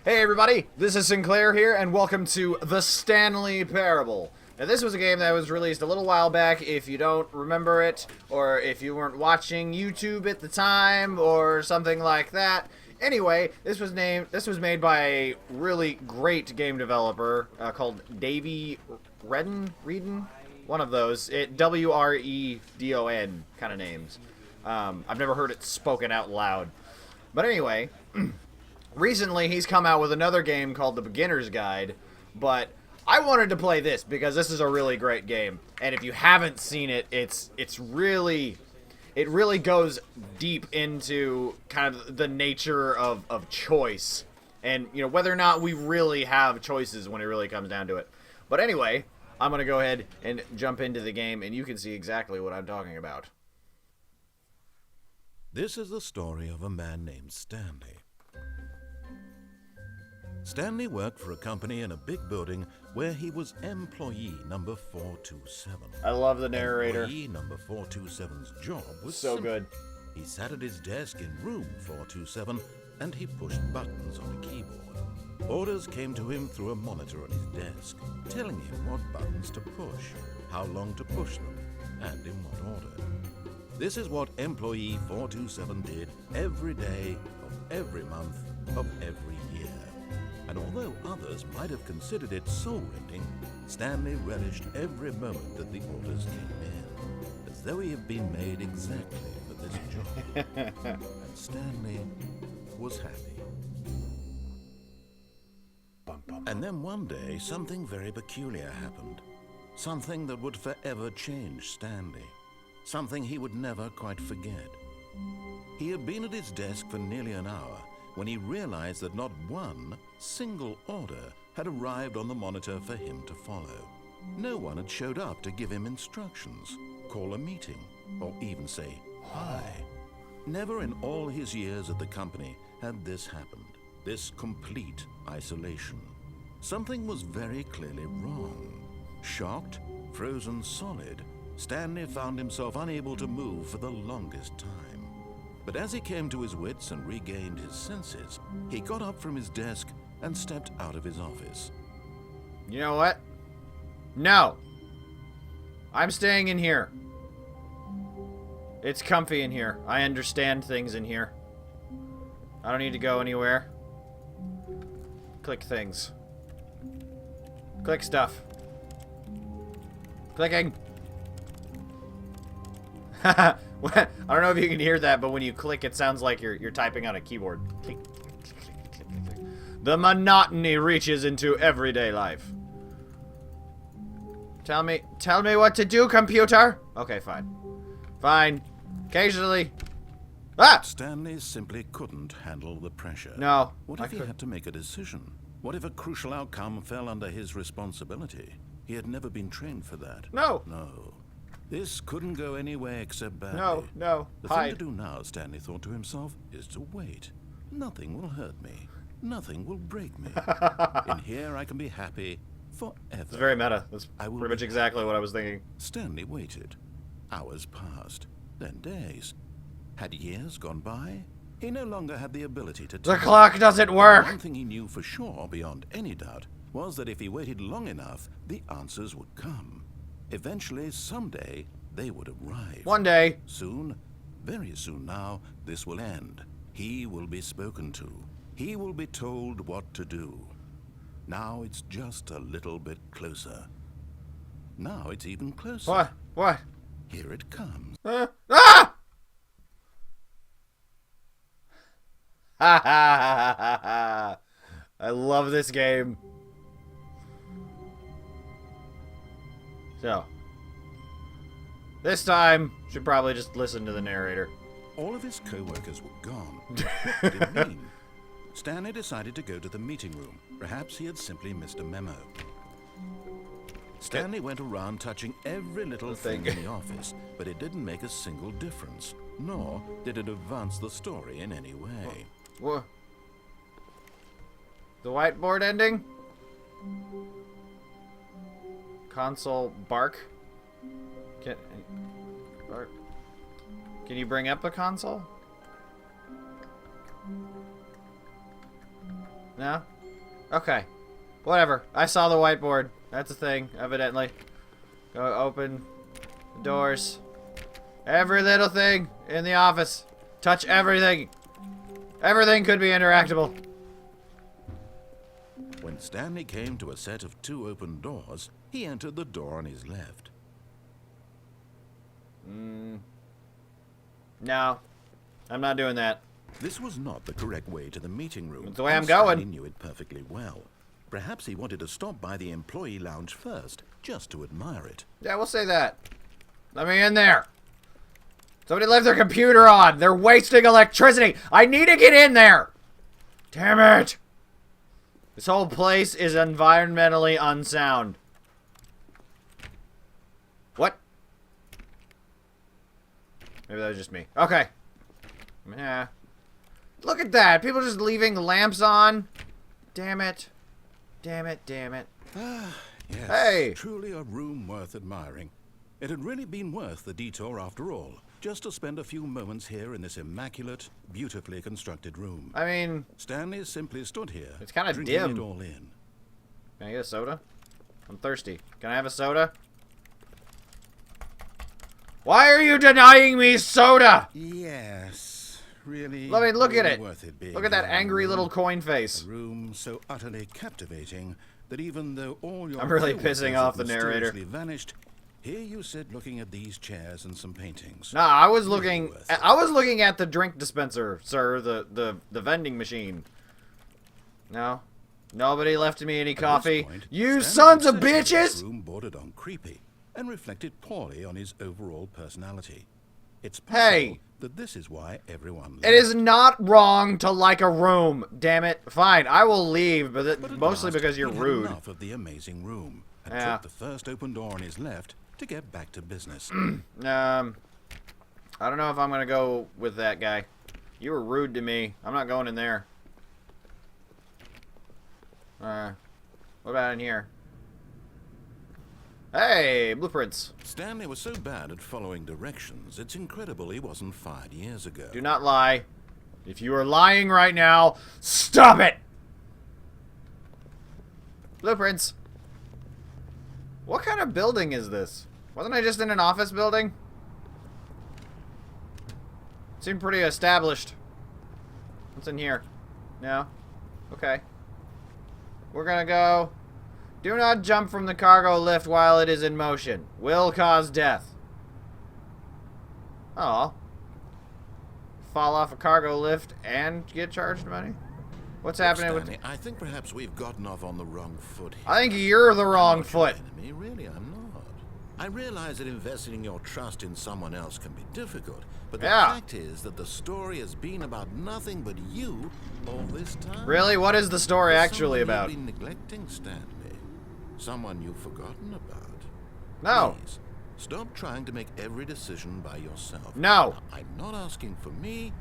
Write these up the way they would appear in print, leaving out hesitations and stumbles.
Hey everybody, this is Sinclair here, and welcome to The Stanley Parable. Now this was a game that was released a little while back. If you don't remember it, or if you weren't watching YouTube at the time, or something like that. Anyway, this was made by a really great game developer called Davey Redden? One of those. W-R-E-D-O-N kind of names. I've never heard it spoken out loud. But anyway, recently he's come out with another game called The Beginner's Guide, but I wanted to play this because this is a really great game. And if you haven't seen it, it really goes deep into kind of the nature of choice. And, you know, whether or not we really have choices when it really comes down to it. But anyway, I'm going to go ahead and jump into the game, and you can see exactly what I'm talking about. This is the story of a man named Stanley. Stanley worked for a company in a big building where he was employee number 427. I love the narrator. Employee number 427's job was so simple. good. He sat at his desk in room 427 and he pushed buttons on a keyboard. Orders came to him through a monitor on his desk, telling him what buttons to push, how long to push them, and in what order. This is what employee 427 did every day of every month of every year. And although others might have considered it soul-rending, Stanley relished every moment that the orders came in, as though he had been made exactly for this job. And Stanley was happy. And then one day, something very peculiar happened. Something that would forever change Stanley. Something he would never quite forget. He had been at his desk for nearly an hour when he realized that not one single order had arrived on the monitor for him to follow. No one had showed up to give him instructions, call a meeting, or even say hi. Never in all his years at the company had this happened, this complete isolation. Something was very clearly wrong. Shocked, frozen solid, Stanley found himself unable to move for the longest time. But as he came to his wits and regained his senses, he got up from his desk and stepped out of his office. You know what? No! I'm staying in here. It's comfy in here. I understand things in here. I don't need to go anywhere. Click things. Click stuff. Clicking. I don't know if you can hear that, but when you click, it sounds like you're typing on a keyboard. Click, click, click, click, click, click, click. The monotony reaches into everyday life. Tell me what to do, computer. Okay, fine. Fine. Occasionally. Ah! Stanley simply couldn't handle the pressure. No. What if he had to make a decision? What if a crucial outcome fell under his responsibility? He had never been trained for that. No. No. This couldn't go anywhere except badly. No. The thing to do now, Stanley thought to himself, is to wait. Nothing will hurt me. Nothing will break me. In here I can be happy forever. It's very meta. That's pretty much exactly what I was thinking. Stanley waited. Hours passed. Then days. Had years gone by? He no longer had the ability to The clock doesn't work! One thing he knew for sure, beyond any doubt, was that if he waited long enough, the answers would come. Eventually, someday, they would arrive. One day. Soon, very soon now, this will end. He will be spoken to. He will be told what to do. Now it's just a little bit closer. Now it's even closer. What? What? Here it comes. Ah! Ha ha ha ha ha! I love this game. So, this time, should probably just listen to the narrator. All of his co-workers were gone. What did it mean? Stanley decided to go to the meeting room. Perhaps he had simply missed a memo. Stanley went around touching every little thing in the office, but it didn't make a single difference, nor did it advance the story in any way. What? The whiteboard ending? Console bark? Can you bring up a console? No? Okay. Whatever. I saw the whiteboard. That's a thing, evidently. Go open the doors. Every little thing in the office. Touch everything. Everything could be interactable. When Stanley came to a set of 2 open doors, he entered the door on his left. No. I'm not doing that. This was not the correct way to the meeting room. That's the way I'm Stanley going. knew it perfectly well. Perhaps he wanted to stop by the employee lounge first, just to admire it. Yeah, we'll say that. Let me in there. Somebody left their computer on. They're wasting electricity. I need to get in there. Damn it. This whole place is environmentally unsound. What? Maybe that was just me. Okay. Yeah. Look at that. People just leaving lamps on. Damn it. Damn it, damn it. Yes, Hey! Truly a room worth admiring. It had really been worth the detour after all, just to spend a few moments here in this immaculate, beautifully constructed room. I mean, Stanley simply stood here, it's kinda drinking dim. it all in. can I get a soda? I'm thirsty. Can I have a soda? Why are you denying me soda? Yes, really. Let me look at really it. worth it being Look at that here in a angry room. little coin face. A room so utterly captivating that even though all your I'm really co-workers pissing have off the narrator. mysteriously vanished, here you sit looking at these chairs and some paintings. No, I was looking. worth it. I was looking at the drink dispenser, sir. The vending machine. No, nobody left me any At this coffee. point, You Stanley's sons of obsession with bitches! this room bordered on creepy and reflected poorly on his overall personality. It's Hey! possible that this is why everyone It is not wrong to like a room. Damn it. Fine, I will leave, but But at mostly last, because you're he had rude. enough of the amazing room and Yeah. took the first open door on his left to get back to business. I don't know if I'm gonna go with that guy. You were rude to me. I'm not going in there. What about in here? Hey, blueprints. Stanley was so bad at following directions, it's incredible he wasn't fired years ago. Do not lie. If you are lying right now, stop it! Blueprints. What kind of building is this? Wasn't I just in an office building? Seemed pretty established. What's in here? No? Okay. We're gonna go. Do not jump from the cargo lift while it is in motion. Will cause death. Oh. Fall off a cargo lift and get charged money? What's happening with... Stanley, I think perhaps we've gotten off on the wrong foot here. I think you're the wrong I'm not foot. your enemy, really, I'm not. I realize that investing your trust in someone else can be difficult, but the Yeah. fact is that the story has been about nothing but you all this time. Really? What is the story There's actually someone about? You've been neglecting, Stanley. Someone you've forgotten about. No. Please, stop trying to make every decision by yourself. No. I'm not asking for me.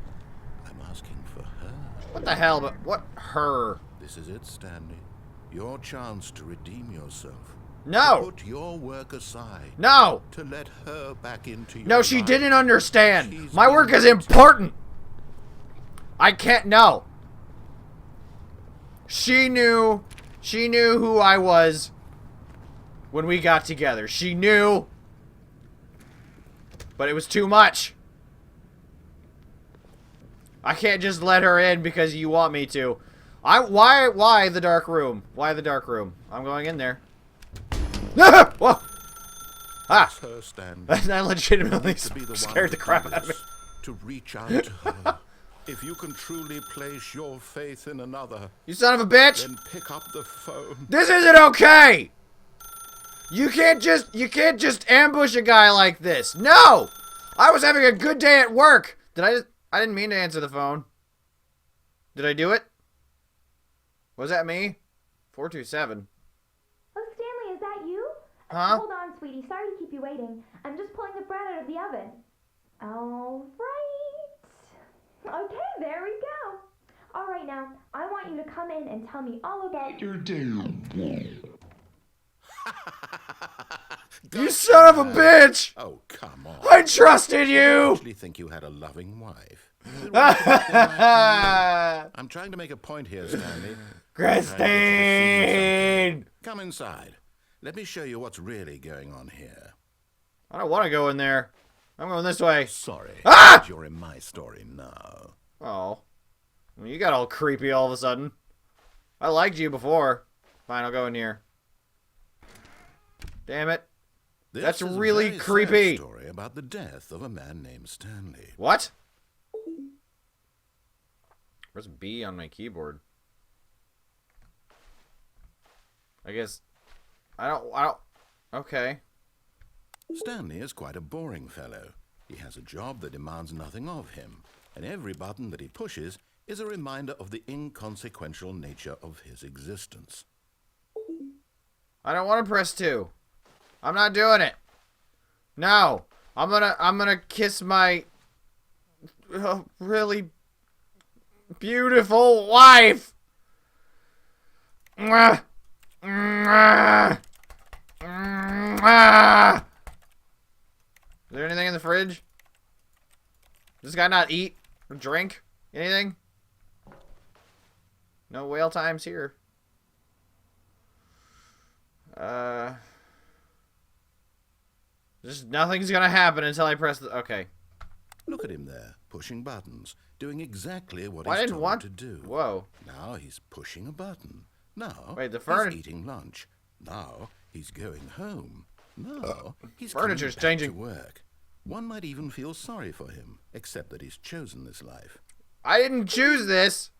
I'm asking for her. What the hell? But what? Her? This is it, Stanley. Your chance to redeem yourself. No. To put your work aside. No. To let her back into your No, she life. didn't understand. She's My work is innocent. important. I can't. No. She knew who I was when we got together. She knew. But it was too much. I can't just let her in because you want me to. Why the dark room? Why the dark room? I'm going in there. Whoa. Ah. It's her, Stanley. That legitimately To be the one scared the to crap do out of me. this, to reach out to her. If you can truly place your faith in another, You son of a bitch! then pick up the phone. This isn't okay! You can't just ambush a guy like this. No! I was having a good day at work. I didn't mean to answer the phone. Did I do it? Was that me? 427. Oh, Stanley, is that you? Huh? Hold on, sweetie. Sorry to keep you waiting. I'm just pulling the bread out of the oven. All right. Okay, there we go. All right, now, I want you to come in and tell me all about your You son of a bitch! Oh, come on. I trusted I you! actually think you had a loving wife. It wasn't like that. I'm trying to make a point here, Stanley. Christine! Come inside. Let me show you what's really going on here. I don't want to go in there. I'm going this way. Sorry, Ah! but you're in my story now. Oh. Well, you got all creepy all of a sudden. I liked you before. Fine, I'll go in here. Damn it. This That's is really a very creepy. sad story about the death of a man named Stanley. What? Where's B on my keyboard? I guess... I don't... Okay. Stanley is quite a boring fellow. He has a job that demands nothing of him, and every button that he pushes is a reminder of the inconsequential nature of his existence. I don't want to press 2. I'm not doing it. No. I'm gonna kiss my really beautiful wife. Mwah. Mwah. Mwah. Is there anything in the fridge? Does this guy not eat or drink anything? No whale times here. Just nothing's gonna happen until I press the... Okay. Look at him there, pushing buttons, doing exactly what Well, I he's didn't told want to do. Whoa. Now he's pushing a button. Now Wait, the he's eating lunch. Now he's going home. Now he's Furniture's coming back changing. to work. One might even feel sorry for him, except that he's chosen this life. I didn't choose this.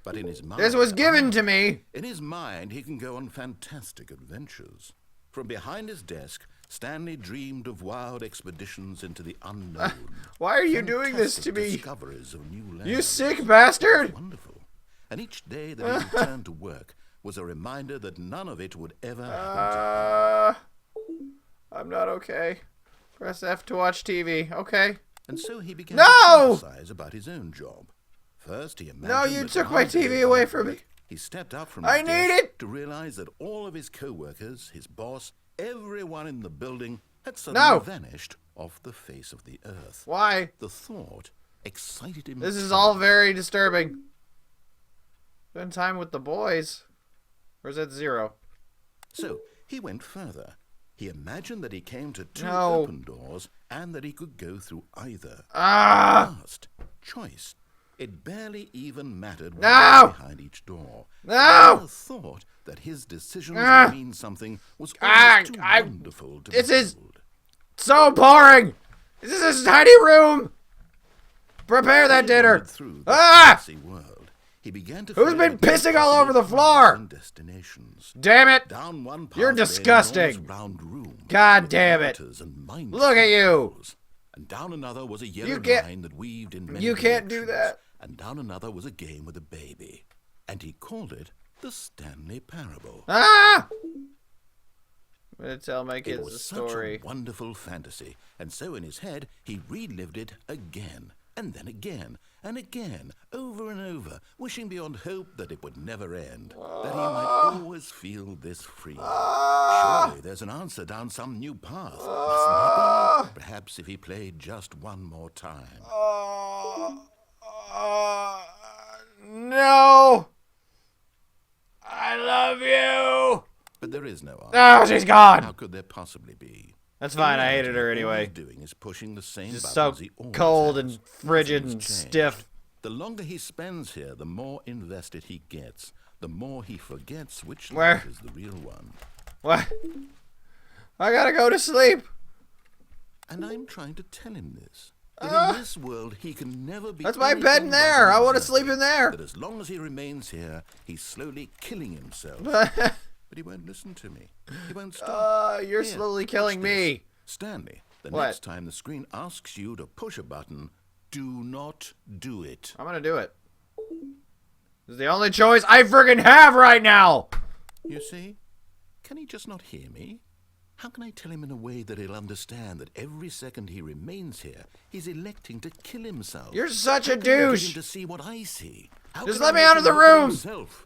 But in his mind, This was given to me. In his mind, he can go on fantastic adventures. From behind his desk, Stanley dreamed of wild expeditions into the unknown. Why are you doing this to Fantastic me? Discoveries of new lands. You sick bastard. Wonderful. And each day that he returned to work was a reminder that none of it would ever happen to him. I'm not okay. Press F to watch TV. Okay. And so he began No! to fantasize about his own job. First, he imagined No, you that took my one day TV away at from work, me. He stepped up from I his need desk it! to realize that all of his co-workers, his boss, everyone in the building had suddenly vanished off the face of the earth. Why? The thought excited him. This is all very disturbing. Spend time with the boys. Or is that 0? So he went further. He imagined that he came to 2 No. open doors and that he could go through either. Last choice. It barely even mattered what was behind each door. No! The thought that his decisions would mean something was almost too wonderful to This is behold. so boring. This is a tiny room. Prepare that dinner. Through the Ah! fantasy world, he began to Who's feel been that there pissing were all over the possible floor? and destinations. Damn it. Down one You're pathway, an disgusting. enormous round room God with damn it. waters and mine Look at you. tunnels. And down another was a yellow You can't- line that weaved in many You can't do directions. that. And down another was a game with a baby. And he called it the Stanley Parable. Ah! I'm gonna tell my It kids was the such story. a wonderful fantasy, and so in his head he relived it again, and then again, and again, over and over, wishing beyond hope that it would never end, that he might always feel this free. Surely there's an answer down some new path. Mustn't there be? Perhaps if he played just one more time. No! I love you! But there is no answer. Oh, she's How gone! could there possibly be? That's fine, I In hated her reality, all anyway. he's doing is pushing the same Just buttons so he always cold has. and frigid and Nothing's changed. stiff. The longer he spends here, the more invested he gets. The more he forgets which Where? life is the real one. What? I gotta go to sleep. And I'm trying to tell him this. That in this world, he can never be. That's my anything bed in but there. an I want to observer. sleep in there. That as long as he remains here, he's slowly killing himself. But he won't listen to me. He won't stop. You're Here, slowly watch killing this. me. Stanley, the What? next time the screen asks you to push a button, do not do it. I'm gonna do it. This is the only choice I friggin' have right now. You see? Can he just not hear me? How can I tell him in a way that he'll understand that every second he remains here, he's electing to kill himself? You're such a How can I get him douche. to see what I see? How Just can I let me make out of him the look at room. himself?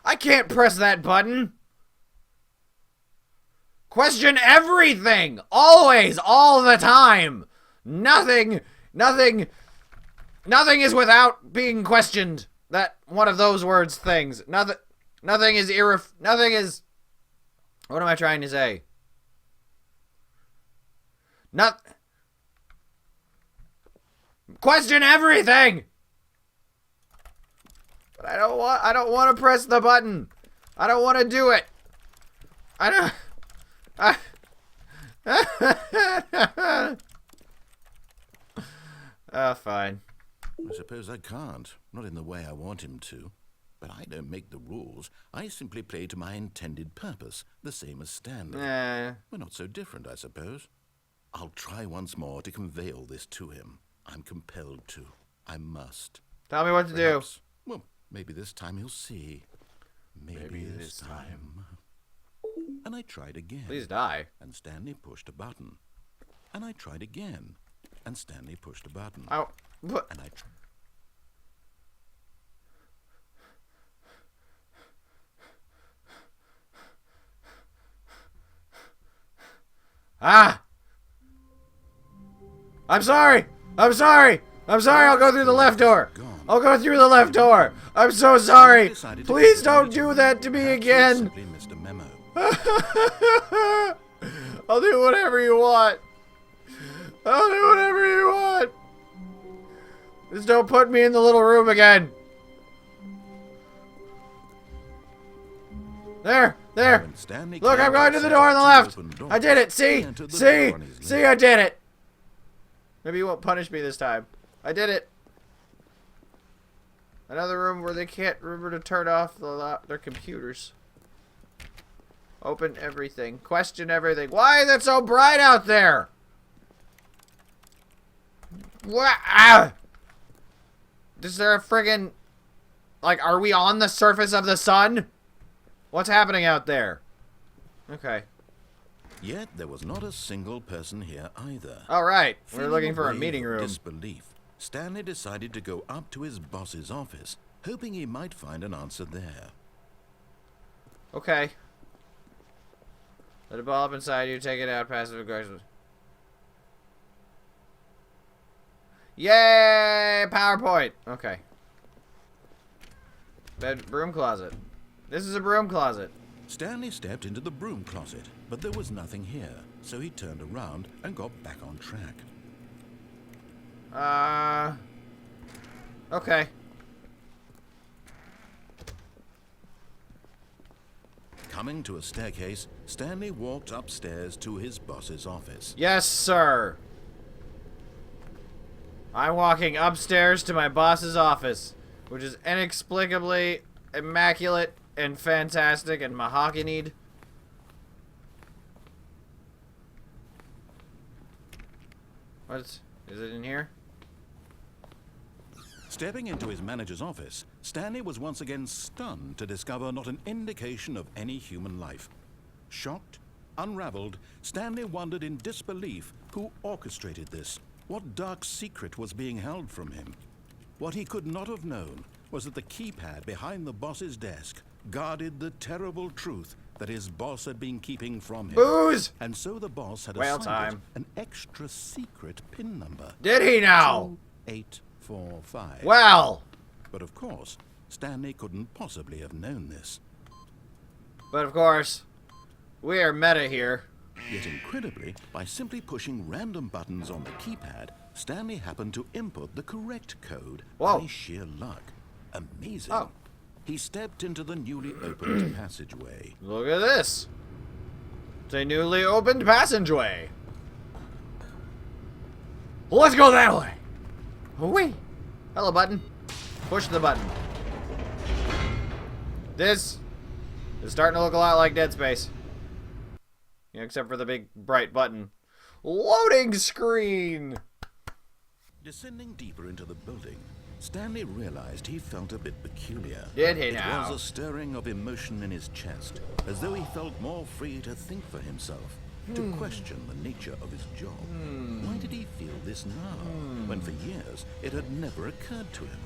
I can't press that button. Question everything! Always, all the time! Nothing is without being questioned. That one of those words things. Nothing is nothing is... What am I trying to say? Question everything! But I don't want to press the button. I don't want to do it. Fine. I suppose I can't. Not in the way I want him to. But I don't make the rules. I simply play to my intended purpose, the same as Stanley. We're not so different, I suppose. I'll try once more to convey all this to him. I'm compelled to. I must. Tell me what to do. Well, maybe this time he'll see. Maybe this time. And I tried again. Please die. And Stanley pushed a button. And I tried again. And Stanley pushed a button. Oh, what? And I'm sorry! I'm sorry! I'm sorry, I'll go through the left door! I'll go through the left door! I'm so sorry! Please don't do that to me again! simply missed a memo. I'll do whatever you want! I'll do whatever you want! Just don't put me in the little room again! There! There! Look, I'm going to the door on the left! I did it! See? See? See, I did it! Maybe you won't punish me this time. I did it! Another room where they can't remember to turn off their computers. Open everything. Question everything. Why is it so bright out there? What? Ah! Is there a friggin... Like, are we on the surface of the sun? What's happening out there? Okay. Yet there was not a single person here either. Alright, we're Feeling looking for a wave meeting of room. Disbelief, Stanley decided to go up to his boss's office, hoping he might find an answer there. Okay. Let a ball up inside you, take it out, passive aggressive. Yay! PowerPoint! Okay. Broom closet. This is a broom closet. Stanley stepped into the broom closet, but there was nothing here, so he turned around and got back on track. Okay. Coming to a staircase, Stanley walked upstairs to his boss's office. Yes, sir. I'm walking upstairs to my boss's office, which is inexplicably immaculate and fantastic and mahogany'd. What? Is it in here? Stepping into his manager's office, Stanley was once again stunned to discover not an indication of any human life. Shocked, unraveled, Stanley wondered in disbelief who orchestrated this. What dark secret was being held from him? What he could not have known was that the keypad behind the boss's desk guarded the terrible truth that his boss had been keeping from him. Booze! And so the boss had Whale assigned time. it an extra secret PIN number. Did he now? 2845. Well! But of course, Stanley couldn't possibly have known this. But of course, we are meta here. Yet incredibly, by simply pushing random buttons on the keypad, Stanley happened to input the correct code by sheer luck. Amazing. Oh. He stepped into the newly opened passageway. Look at this. It's a newly opened passageway. Let's go that way. Whee! Hello, button. Push the button. This is starting to look a lot like Dead Space. Yeah, except for the big bright button. Loading screen! Descending deeper into the building, Stanley realized he felt a bit peculiar. Did he It now? was a stirring of emotion in his chest, as though he felt more free to think for himself, to question the nature of his job. Why did he feel this now, when for years it had never occurred to him?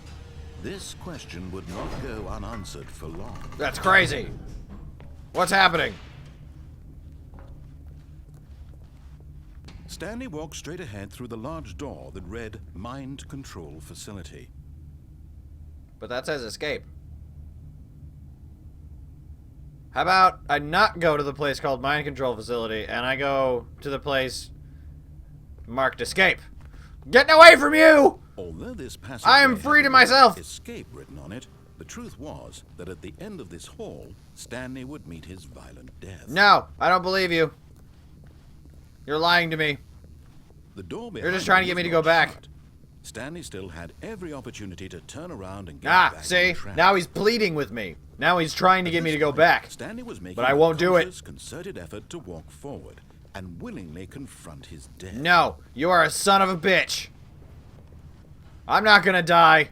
This question would not go unanswered for long. That's crazy. What's happening? Stanley walked straight ahead through the large door that read Mind Control Facility. But that says escape. How about I not go to the place called Mind Control Facility and I go to the place marked escape? Getting away from you! Although this passage I am free to myself! escape written on it, the truth was that at the end of this hall, Stanley would meet his violent death. No, I don't believe you. You're lying to me. The door behind You're just trying to get me to go back. shut. Stanley still had every opportunity to turn around and get back See? on track. Now he's pleading with me. Now he's trying to get me to go back. Stanley was making But I won't do a it. conscious, concerted effort to walk forward and willingly confront his death. No, you are a son of a bitch. I'm not gonna die.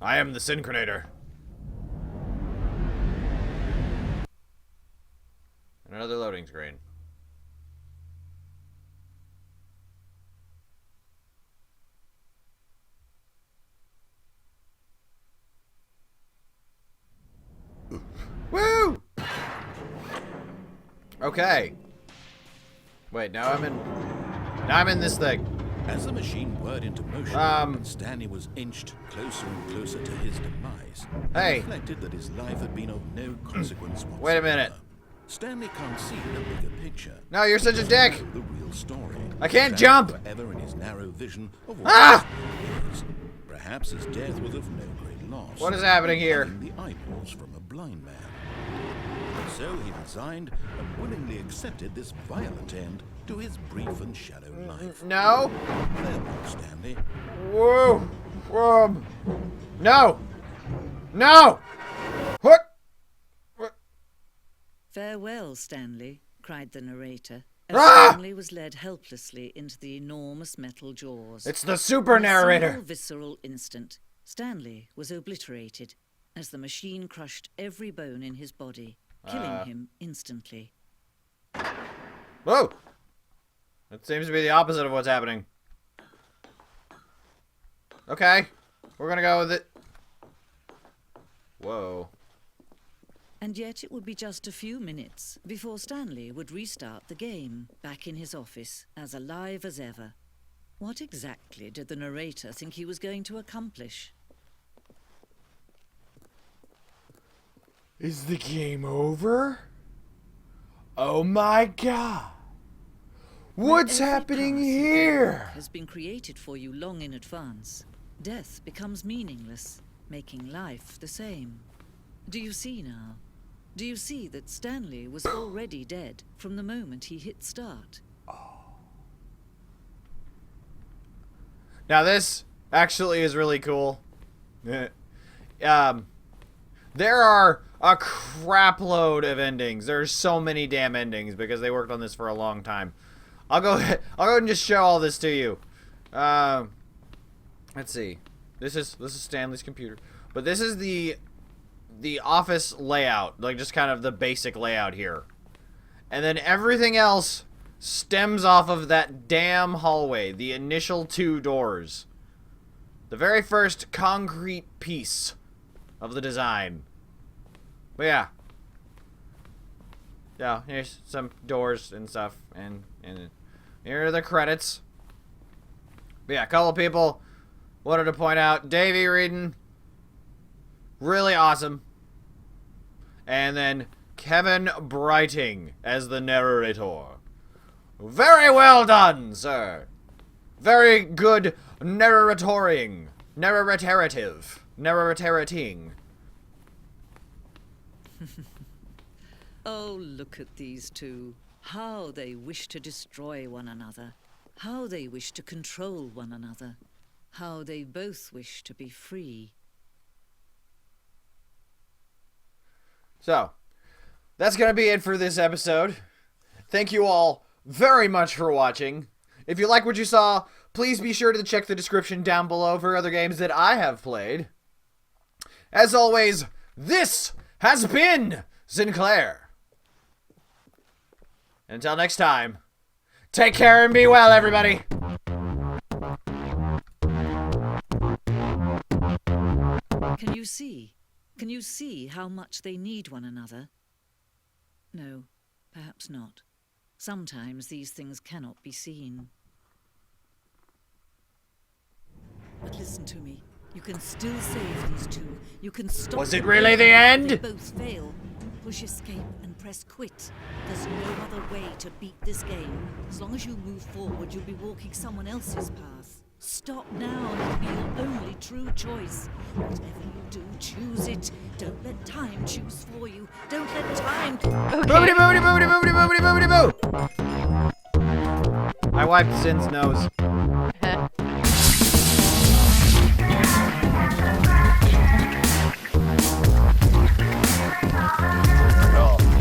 I am the Syncrenator. Another loading screen. Woo! Okay. Wait, now I'm in this thing. As the machine whirred into motion, Stanley was inched closer and closer to his demise. Hey. He reflected that his life had been of no consequence whatsoever. Wait a minute. Stanley can't see the bigger picture. No, you're such a dick. The real story. I can't Trapped jump. Forever in his narrow vision of what Ah! his life is. Perhaps his death was of no great loss. What is happening here? Having the eyeballs from a blind man. So he resigned and willingly accepted this violent end to his brief and shallow life. No. Farewell, Stanley. Whoa. Whoa. No. No. What? Farewell, Stanley, cried the narrator, as Ah! Stanley was led helplessly into the enormous metal jaws. It's the super In a narrator. single visceral instant, Stanley was obliterated as the machine crushed every bone in his body, killing him instantly. Whoa. That seems to be the opposite of what's happening. Okay. We're gonna go with it. Whoa. And yet it would be just a few minutes before Stanley would restart the game, back in his office, as alive as ever. What exactly did the narrator think he was going to accomplish? Is the game over? Oh my god. What's Every happening path here? has been created for you long in advance. Death becomes meaningless, making life the same. Do you see now? Do you see that Stanley was already dead from the moment he hit start? Now this actually is really cool. There are a crap load of endings. There's so many damn endings because they worked on this for a long time. I'll go ahead and just show all this to you. Let's see. This is Stanley's computer. But this is the office layout, like just kind of the basic layout here. And then everything else stems off of that damn hallway, the initial 2 doors. The very first concrete piece of the design. But yeah. Yeah, here's some doors and stuff, and here are the credits. But yeah, a couple of people wanted to point out Davey reading. Really awesome. And then Kevin Brighting as the narrator. Very well done, sir. Very good narrating. Narrating. Oh, look at these two. How they wish to destroy one another. How they wish to control one another. How they both wish to be free. So, that's going to be it for this episode. Thank you all very much for watching. If you like what you saw, please be sure to check the description down below for other games that I have played. As always, this has been Sinclair. Until next time, take care and be well, everybody. Can you see? Can you see how much they need one another? No, perhaps not. Sometimes these things cannot be seen. But listen to me. You can still save these two. You can stop. Was it them really both the if end? They both fail. Push escape and press quit. There's no other way to beat this game. As long as you move forward, you'll be walking someone else's path. Stop now and it'll be your only true choice. Whatever you do, choose it. Don't let time choose for you. Don't let time... Boobity boobity boobity boobity boobity boobity boo! I wiped Sin's nose.